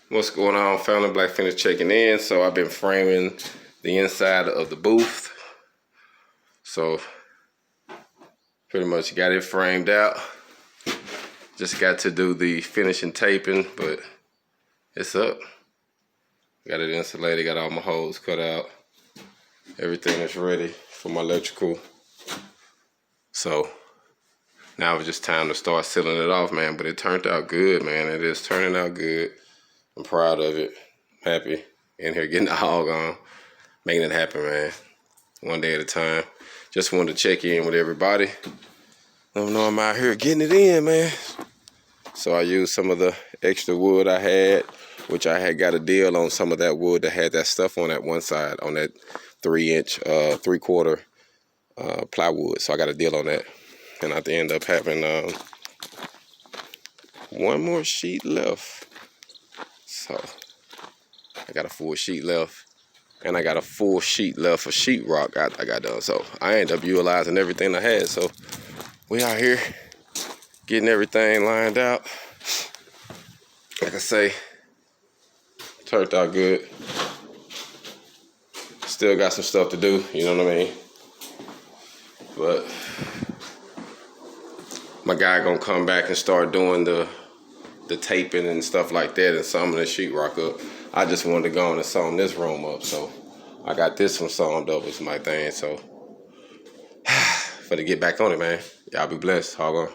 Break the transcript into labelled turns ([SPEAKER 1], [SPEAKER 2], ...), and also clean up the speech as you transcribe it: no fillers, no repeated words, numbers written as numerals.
[SPEAKER 1] What's going on, family? Black finished checking in. So I've been framing the inside of the booth. So pretty much got it framed out. Just got to do the finishing taping, but it's up. Got it insulated, got all my holes cut out. Everything is ready for my electrical. So now it's just time to start sealing it off, man. But it turned out good, man. It is turning out good. I'm proud of it. Happy in here getting the HogOn, making it happen, man. One day at a time. Just wanted to check in with everybody. Let them know I'm out here getting it in, man. So I used some of the extra wood I had, which I had got a deal on some of that wood that had that stuff on that one side, on that 3-inch, 3/4 plywood. So I got a deal on that. And I end up having one more sheet left. So I got a full sheet left. And I got a full sheet left for sheetrock I got done. So I ended up utilizing everything I had. So we out here getting everything lined out. Like I say, turned out good. Still got some stuff to do, you know what I mean? But my guy gonna come back and start doing the taping and stuff like that and some of the sheetrock up. I just wanted to go on and sew this room up, so I got this one sewn up as my thing. So for to get back on it, man. Y'all be blessed. HogOn.